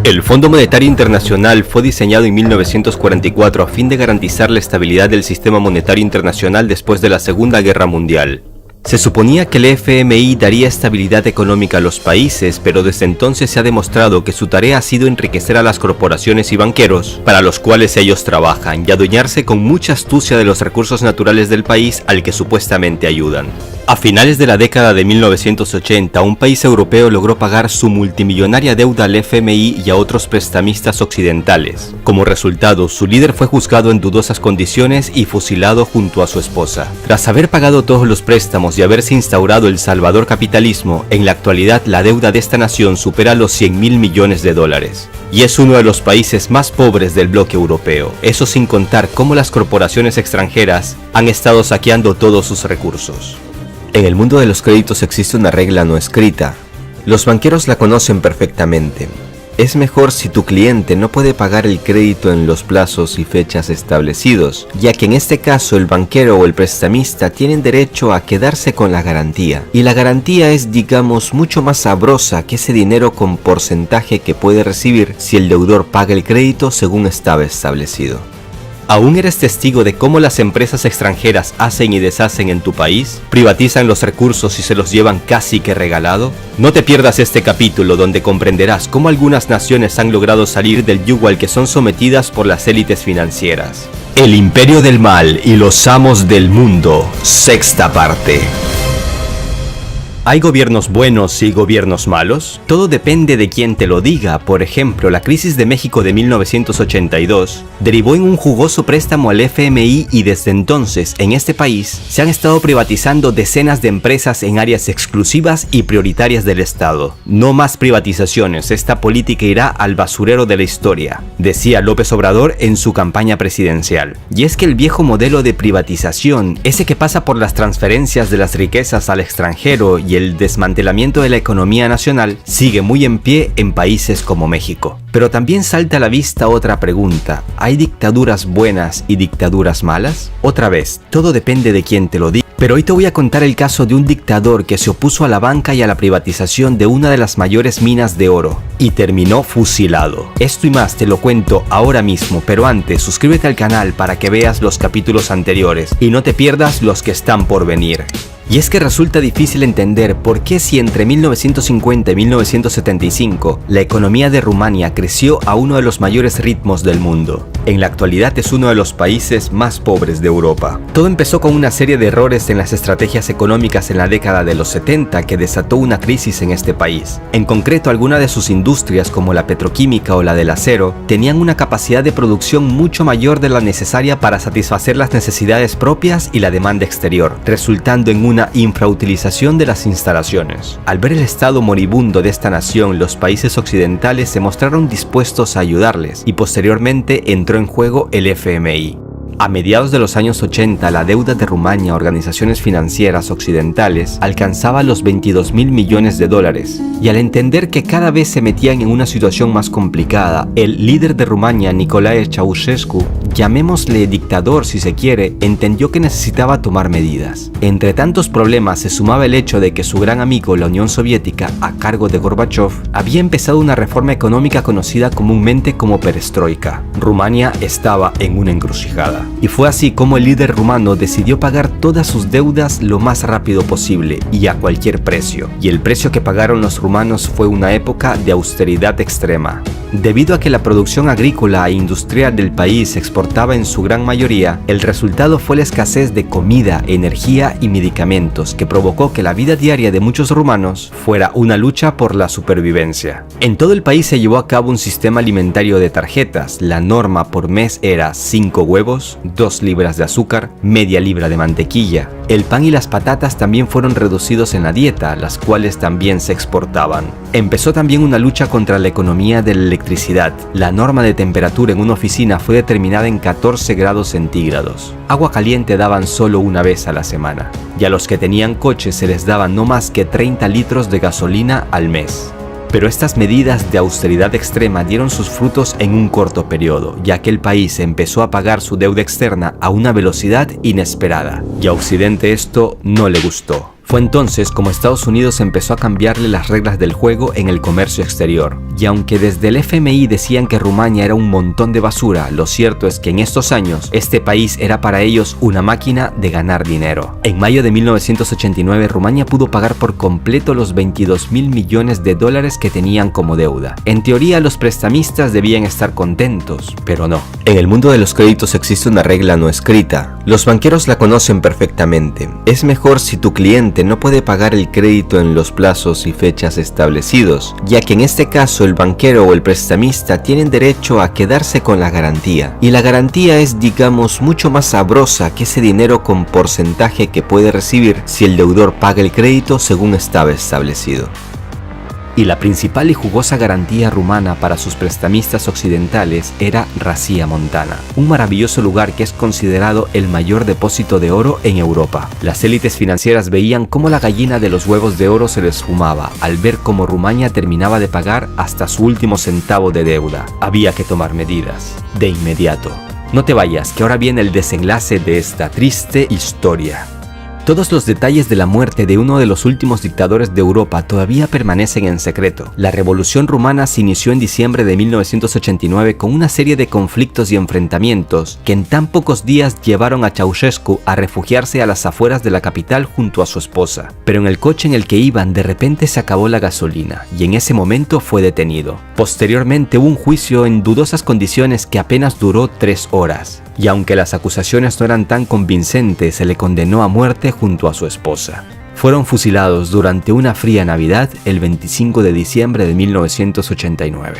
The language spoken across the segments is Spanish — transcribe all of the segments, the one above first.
El Fondo Monetario Internacional fue diseñado en 1944 a fin de garantizar la estabilidad del sistema monetario internacional después de la Segunda Guerra Mundial. Se suponía que el FMI daría estabilidad económica a los países, pero desde entonces se ha demostrado que su tarea ha sido enriquecer a las corporaciones y banqueros, para los cuales ellos trabajan, y adueñarse con mucha astucia de los recursos naturales del país al que supuestamente ayudan. A finales de la década de 1980, un país europeo logró pagar su multimillonaria deuda al FMI y a otros prestamistas occidentales. Como resultado, su líder fue juzgado en dudosas condiciones y fusilado junto a su esposa. Tras haber pagado todos los préstamos y haberse instaurado el salvador capitalismo, en la actualidad la deuda de esta nación supera los 100.000 millones de dólares. Y es uno de los países más pobres del bloque europeo, eso sin contar cómo las corporaciones extranjeras han estado saqueando todos sus recursos. En el mundo de los créditos existe una regla no escrita. Los banqueros la conocen perfectamente. Es mejor si tu cliente no puede pagar el crédito en los plazos y fechas establecidos, ya que en este caso el banquero o el prestamista tienen derecho a quedarse con la garantía. Y la garantía es, digamos, mucho más sabrosa que ese dinero con porcentaje que puede recibir si el deudor paga el crédito según estaba establecido. ¿Aún eres testigo de cómo las empresas extranjeras hacen y deshacen en tu país? ¿Privatizan los recursos y se los llevan casi que regalado? No te pierdas este capítulo donde comprenderás cómo algunas naciones han logrado salir del yugo al que son sometidas por las élites financieras. El Imperio del Mal y los amos del mundo, sexta parte. ¿Hay gobiernos buenos y gobiernos malos? Todo depende de quien te lo diga. Por ejemplo, la crisis de México de 1982 derivó en un jugoso préstamo al FMI y desde entonces, en este país, se han estado privatizando decenas de empresas en áreas exclusivas y prioritarias del Estado. No más privatizaciones, esta política irá al basurero de la historia, decía López Obrador en su campaña presidencial. Y es que el viejo modelo de privatización, ese que pasa por las transferencias de las riquezas al extranjero y el desmantelamiento de la economía nacional, sigue muy en pie en países como México. Pero también salta a la vista otra pregunta: ¿hay dictaduras buenas y dictaduras malas? Otra vez, todo depende de quién te lo diga. Pero hoy te voy a contar el caso de un dictador que se opuso a la banca y a la privatización de una de las mayores minas de oro y terminó fusilado. Esto y más te lo cuento ahora mismo, pero antes suscríbete al canal para que veas los capítulos anteriores y no te pierdas los que están por venir. Y es que resulta difícil entender por qué si entre 1950 y 1975 la economía de Rumania creció a uno de los mayores ritmos del mundo, en la actualidad es uno de los países más pobres de Europa. Todo empezó con una serie de errores en las estrategias económicas en la década de los 70 que desató una crisis en este país. En concreto, algunas de sus industrias como la petroquímica o la del acero tenían una capacidad de producción mucho mayor de la necesaria para satisfacer las necesidades propias y la demanda exterior, resultando en una infrautilización de las instalaciones. Al ver el estado moribundo de esta nación, los países occidentales se mostraron dispuestos a ayudarles y posteriormente entró en juego el FMI. A mediados de los años 80, la deuda de Rumania a organizaciones financieras occidentales alcanzaba los 22.000 millones de dólares, y al entender que cada vez se metían en una situación más complicada, el líder de Rumania, Nicolae Ceausescu, llamémosle dictador si se quiere, entendió que necesitaba tomar medidas. Entre tantos problemas se sumaba el hecho de que su gran amigo, la Unión Soviética, a cargo de Gorbachev, había empezado una reforma económica conocida comúnmente como perestroika. Rumania estaba en una encrucijada. Y fue así como el líder rumano decidió pagar todas sus deudas lo más rápido posible y a cualquier precio. Y el precio que pagaron los rumanos fue una época de austeridad extrema. Debido a que la producción agrícola e industrial del país se exportaba en su gran mayoría, el resultado fue la escasez de comida, energía y medicamentos, que provocó que la vida diaria de muchos rumanos fuera una lucha por la supervivencia. En todo el país se llevó a cabo un sistema alimentario de tarjetas. La norma por mes era 5 huevos, 2 libras de azúcar, media libra de mantequilla. El pan y las patatas también fueron reducidos en la dieta, las cuales también se exportaban. Empezó también una lucha contra la economía de la electricidad. La norma de temperatura en una oficina fue determinada en 14 grados centígrados. Agua caliente daban solo una vez a la semana. Y a los que tenían coches se les daban no más que 30 litros de gasolina al mes. Pero estas medidas de austeridad extrema dieron sus frutos en un corto periodo, ya que el país empezó a pagar su deuda externa a una velocidad inesperada, y a Occidente esto no le gustó. Fue entonces como Estados Unidos empezó a cambiarle las reglas del juego en el comercio exterior. Y aunque desde el FMI decían que Rumania era un montón de basura, lo cierto es que en estos años este país era para ellos una máquina de ganar dinero. En mayo de 1989 Rumania pudo pagar por completo los 22.000 millones de dólares que tenían como deuda. En teoría los prestamistas debían estar contentos, pero no. En el mundo de los créditos existe una regla no escrita. Los banqueros la conocen perfectamente. Es mejor si tu cliente no puede pagar el crédito en los plazos y fechas establecidos, ya que en este caso el banquero o el prestamista tienen derecho a quedarse con la garantía, y la garantía es, digamos, mucho más sabrosa que ese dinero con porcentaje que puede recibir si el deudor paga el crédito según estaba establecido. Y la principal y jugosa garantía rumana para sus prestamistas occidentales era Rasía Montana, un maravilloso lugar que es considerado el mayor depósito de oro en Europa. Las élites financieras veían cómo la gallina de los huevos de oro se les fumaba al ver cómo Rumania terminaba de pagar hasta su último centavo de deuda. Había que tomar medidas, de inmediato. No te vayas, que ahora viene el desenlace de esta triste historia. Todos los detalles de la muerte de uno de los últimos dictadores de Europa todavía permanecen en secreto. La revolución rumana se inició en diciembre de 1989 con una serie de conflictos y enfrentamientos que en tan pocos días llevaron a Ceausescu a refugiarse a las afueras de la capital junto a su esposa. Pero en el coche en el que iban de repente se acabó la gasolina y en ese momento fue detenido. Posteriormente hubo un juicio en dudosas condiciones que apenas duró 3 horas. Y aunque las acusaciones no eran tan convincentes, se le condenó a muerte junto a su esposa. Fueron fusilados durante una fría Navidad el 25 de diciembre de 1989.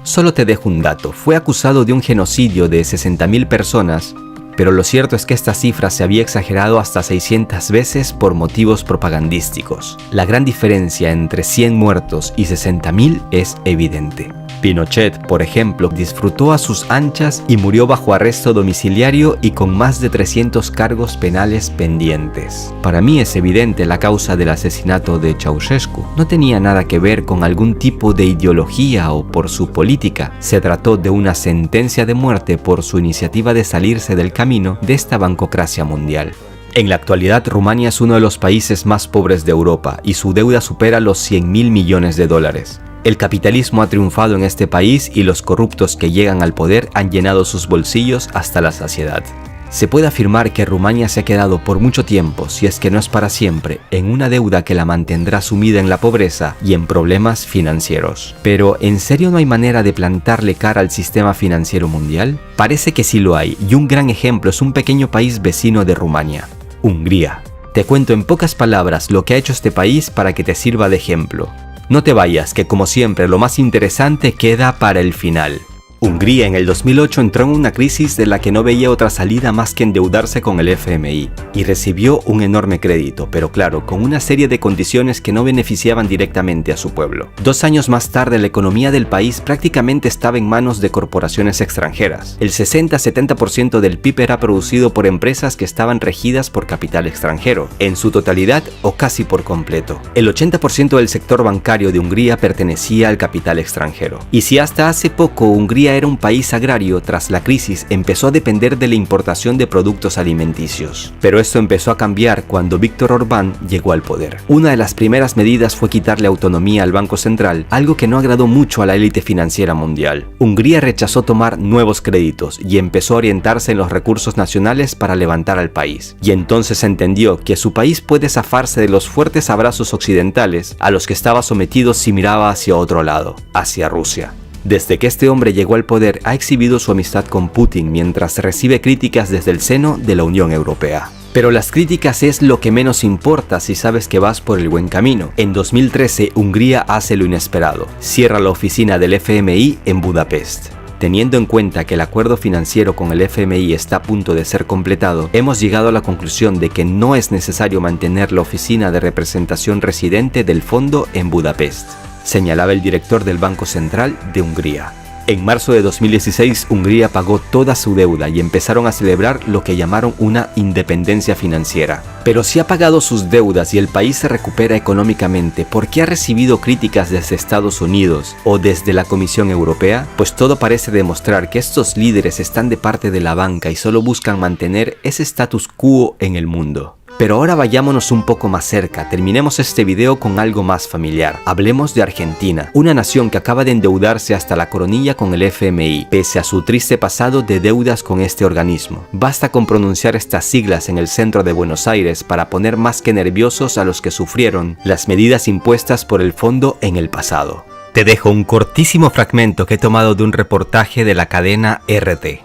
Solo te dejo un dato, fue acusado de un genocidio de 60.000 personas, pero lo cierto es que esta cifra se había exagerado hasta 600 veces por motivos propagandísticos. La gran diferencia entre 100 muertos y 60.000 es evidente. Pinochet, por ejemplo, disfrutó a sus anchas y murió bajo arresto domiciliario y con más de 300 cargos penales pendientes. Para mí es evidente la causa del asesinato de Ceausescu. No tenía nada que ver con algún tipo de ideología o por su política. Se trató de una sentencia de muerte por su iniciativa de salirse del camino de esta bancocracia mundial. En la actualidad, Rumania es uno de los países más pobres de Europa y su deuda supera los 100.000 millones de dólares. El capitalismo ha triunfado en este país y los corruptos que llegan al poder han llenado sus bolsillos hasta la saciedad. Se puede afirmar que Rumania se ha quedado por mucho tiempo, si es que no es para siempre, en una deuda que la mantendrá sumida en la pobreza y en problemas financieros. Pero, ¿en serio no hay manera de plantarle cara al sistema financiero mundial? Parece que sí lo hay, y un gran ejemplo es un pequeño país vecino de Rumania, Hungría. Te cuento en pocas palabras lo que ha hecho este país para que te sirva de ejemplo. No te vayas, que como siempre lo más interesante queda para el final. Hungría en el 2008 entró en una crisis de la que no veía otra salida más que endeudarse con el FMI y recibió un enorme crédito, pero claro, con una serie de condiciones que no beneficiaban directamente a su pueblo. 2 años más tarde, la economía del país prácticamente estaba en manos de corporaciones extranjeras. El 60-70% del PIB era producido por empresas que estaban regidas por capital extranjero, en su totalidad o casi por completo. El 80% del sector bancario de Hungría pertenecía al capital extranjero. Y si hasta hace poco Hungría era un país agrario, tras la crisis empezó a depender de la importación de productos alimenticios. Pero esto empezó a cambiar cuando Viktor Orbán llegó al poder. Una de las primeras medidas fue quitarle autonomía al Banco Central, algo que no agradó mucho a la élite financiera mundial. Hungría rechazó tomar nuevos créditos y empezó a orientarse en los recursos nacionales para levantar al país. Y entonces entendió que su país puede zafarse de los fuertes abrazos occidentales a los que estaba sometido si miraba hacia otro lado, hacia Rusia. Desde que este hombre llegó al poder, ha exhibido su amistad con Putin mientras recibe críticas desde el seno de la Unión Europea. Pero las críticas es lo que menos importa si sabes que vas por el buen camino. En 2013, Hungría hace lo inesperado. Cierra la oficina del FMI en Budapest. Teniendo en cuenta que el acuerdo financiero con el FMI está a punto de ser completado, hemos llegado a la conclusión de que no es necesario mantener la oficina de representación residente del fondo en Budapest, señalaba el director del Banco Central de Hungría. En marzo de 2016, Hungría pagó toda su deuda y empezaron a celebrar lo que llamaron una independencia financiera. Pero si ha pagado sus deudas y el país se recupera económicamente, ¿por qué ha recibido críticas desde Estados Unidos o desde la Comisión Europea? Pues todo parece demostrar que estos líderes están de parte de la banca y solo buscan mantener ese status quo en el mundo. Pero ahora vayámonos un poco más cerca, terminemos este video con algo más familiar. Hablemos de Argentina, una nación que acaba de endeudarse hasta la coronilla con el FMI, pese a su triste pasado de deudas con este organismo. Basta con pronunciar estas siglas en el centro de Buenos Aires para poner más que nerviosos a los que sufrieron las medidas impuestas por el fondo en el pasado. Te dejo un cortísimo fragmento que he tomado de un reportaje de la cadena RT.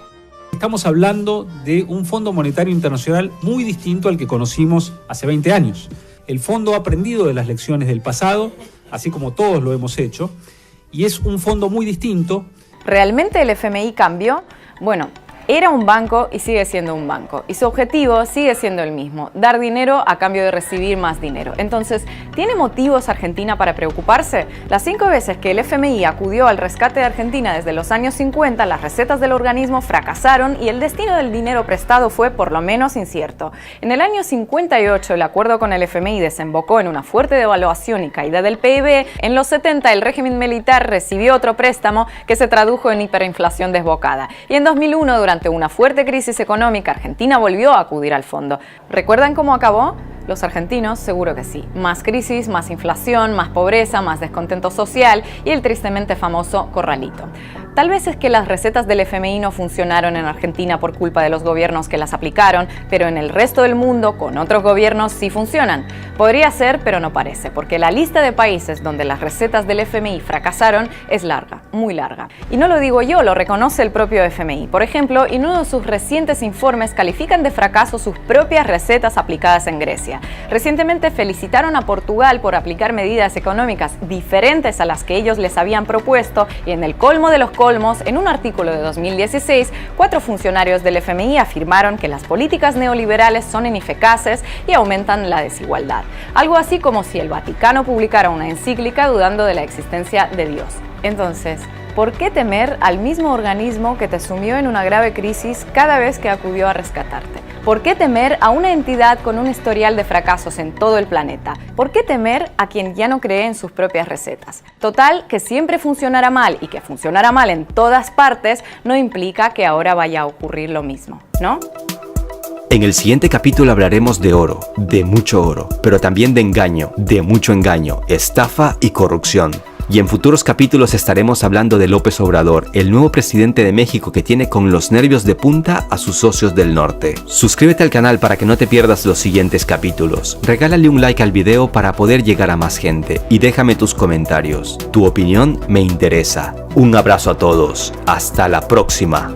Estamos hablando de un Fondo Monetario Internacional muy distinto al que conocimos hace 20 años. El fondo ha aprendido de las lecciones del pasado, así como todos lo hemos hecho, y es un fondo muy distinto. ¿Realmente el FMI cambió? Bueno, era un banco y sigue siendo un banco. Y su objetivo sigue siendo el mismo, dar dinero a cambio de recibir más dinero. Entonces, ¿tiene motivos Argentina para preocuparse? Las 5 veces que el FMI acudió al rescate de Argentina desde los años 50, las recetas del organismo fracasaron y el destino del dinero prestado fue por lo menos incierto. En el año 58, el acuerdo con el FMI desembocó en una fuerte devaluación y caída del PIB. En los 70, el régimen militar recibió otro préstamo que se tradujo en hiperinflación desbocada. Y en 2001, durante una fuerte crisis económica, Argentina volvió a acudir al fondo. ¿Recuerdan cómo acabó? Los argentinos seguro que sí. Más crisis, más inflación, más pobreza, más descontento social y el tristemente famoso corralito. Tal vez es que las recetas del FMI no funcionaron en Argentina por culpa de los gobiernos que las aplicaron, pero en el resto del mundo, con otros gobiernos, sí funcionan. Podría ser, pero no parece, porque la lista de países donde las recetas del FMI fracasaron es larga, muy larga. Y no lo digo yo, lo reconoce el propio FMI. Por ejemplo, en uno de sus recientes informes califican de fracaso sus propias recetas aplicadas en Grecia. Recientemente felicitaron a Portugal por aplicar medidas económicas diferentes a las que ellos les habían propuesto y en el colmo de los colmos, en un artículo de 2016, 4 funcionarios del FMI afirmaron que las políticas neoliberales son ineficaces y aumentan la desigualdad. Algo así como si el Vaticano publicara una encíclica dudando de la existencia de Dios. Entonces, ¿por qué temer al mismo organismo que te sumió en una grave crisis cada vez que acudió a rescatarte? ¿Por qué temer a una entidad con un historial de fracasos en todo el planeta? ¿Por qué temer a quien ya no cree en sus propias recetas? Total, que siempre funcionará mal y que funcionará mal en todas partes no implica que ahora vaya a ocurrir lo mismo, ¿no? En el siguiente capítulo hablaremos de oro, de mucho oro, pero también de engaño, de mucho engaño, estafa y corrupción. Y en futuros capítulos estaremos hablando de López Obrador, el nuevo presidente de México que tiene con los nervios de punta a sus socios del norte. Suscríbete al canal para que no te pierdas los siguientes capítulos. Regálale un like al video para poder llegar a más gente y déjame tus comentarios. Tu opinión me interesa. Un abrazo a todos. Hasta la próxima.